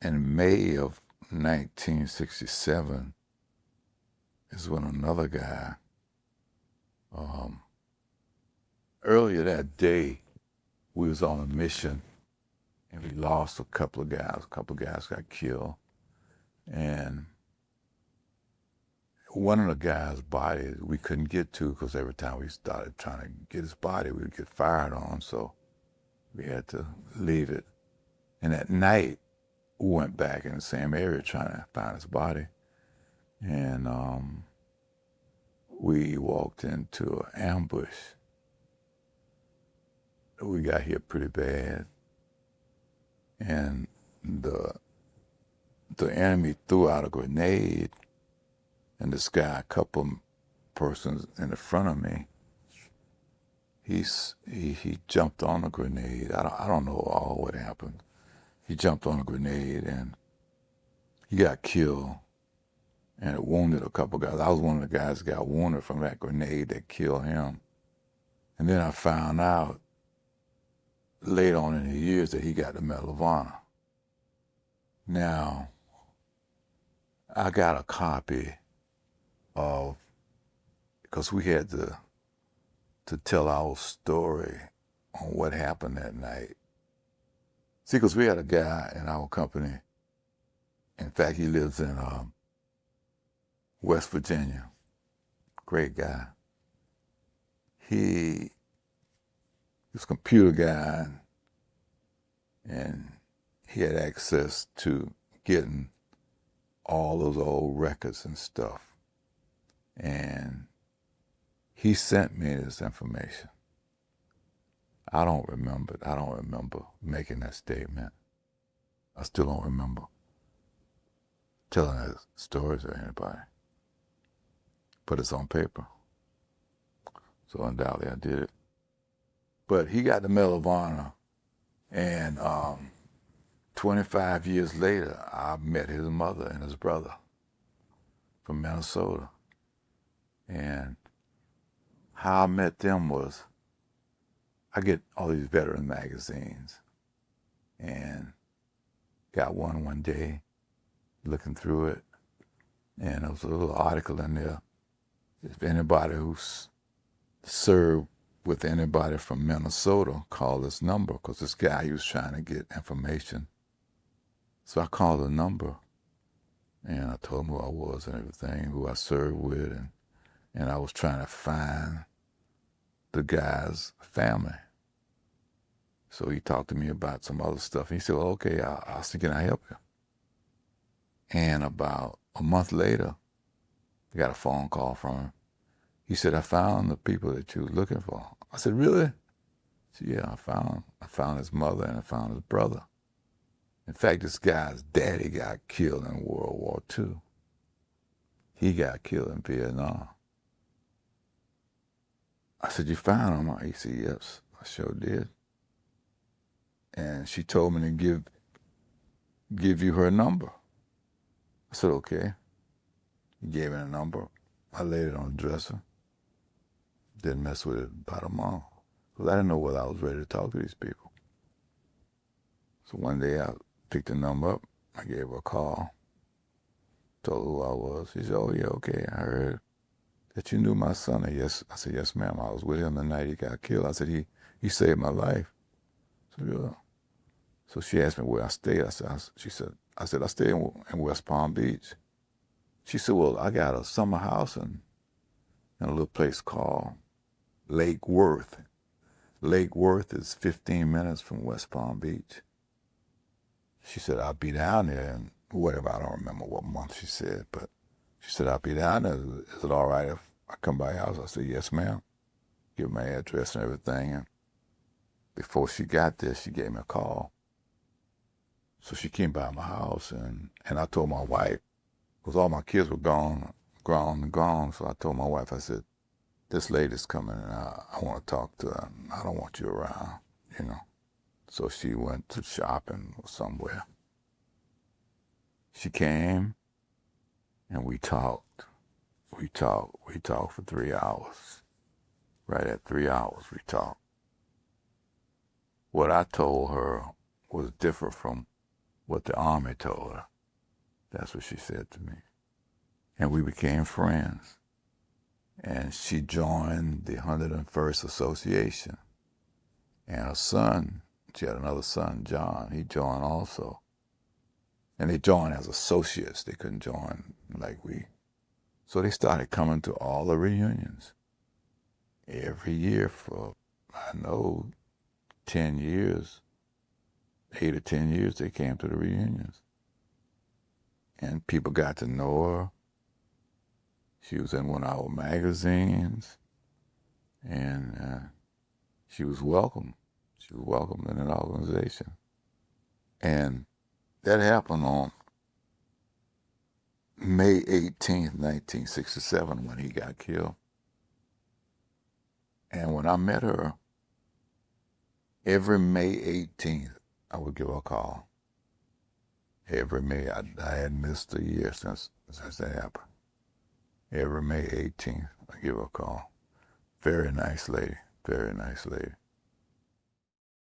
in May of 1967 is when another guy, earlier that day, we was on a mission and we lost a couple of guys. A couple of guys got killed. And one of the guys' body we couldn't get to because every time we started trying to get his body, we would get fired on. So we had to leave it. And at night, we went back in the same area trying to find his body. And we walked into an ambush. We got hit pretty bad. And the enemy threw out a grenade, and this guy, a couple persons in the front of me, he jumped on the grenade. I don't know all what happened. He jumped on a grenade and he got killed, and it wounded a couple guys. I was one of the guys that got wounded from that grenade that killed him. And then I found out later on in the years that he got the Medal of Honor. Now, I got a copy of, because we had to tell our story on what happened that night. See, because we had a guy in our company, in fact, he lives in West Virginia, great guy. He was a computer guy, and he had access to getting all those old records and stuff. And he sent me this information. I don't remember it. I don't remember making that statement. I still don't remember telling that story to anybody. But it's on paper. So undoubtedly I did it. But he got the Medal of Honor, and 25 years later, I met his mother and his brother from Minnesota. And how I met them was, I get all these veteran magazines, and got one day, looking through it, and there was a little article in there. If anybody who's served with anybody from Minnesota, call this number, because this guy, he was trying to get information. So I called the number, and I told him who I was and everything, who I served with, and I was trying to find the guy's family. So he talked to me about some other stuff. He said, well, okay, I'll see, can I help you? And about a month later, I got a phone call from him. He said, I found the people that you were looking for. I said, really? He said, yeah, I found his mother and I found his brother. In fact, this guy's daddy got killed in World War II. He got killed in Vietnam. I said, you found him? He said, yes, I sure did. And she told me to give you her number. I said, okay. He gave me the number. I laid it on the dresser. Didn't mess with it about a month, because I didn't know whether I was ready to talk to these people. So one day I picked the number up. I gave her a call. Told her who I was. She said, oh yeah, okay, I heard that you knew my son. And yes, I said, yes, ma'am. I was with him the night he got killed. I said, he saved my life. So, yeah. So she asked me where I stayed. I said, I stay in West Palm Beach. She said, well, I got a summer house in a little place called Lake Worth. Lake Worth is 15 minutes from West Palm Beach. She said, I'll be down there, and whatever, I don't remember what month she said, but she said, I'll be down there. Is it all right if I come by your house? I said, yes, ma'am. Give her my address and everything. And before she got there, she gave me a call. So she came by my house, and I told my wife, because all my kids were gone. So I told my wife, I said, this lady's coming, and I want to talk to her. I don't want you around, you know. So she went to shopping or somewhere. She came, and we talked. We talked for 3 hours. Right at 3 hours, we talked. What I told her was different from what the Army told her. That's what she said to me. And we became friends. And she joined the 101st Association. And her son, she had another son, John, he joined also. And they joined as associates. They couldn't join like we. So they started coming to all the reunions. Every year for, I know, 10 years, 8 or 10 years, they came to the reunions. And people got to know her. She was in one of our magazines. And she was welcome. She was welcomed in an organization. And that happened on May 18th, 1967, when he got killed. And when I met her, every May 18th, I would give her a call. Every May, I had missed a year since that happened. Every May 18th, I give her a call. Very nice lady, very nice lady.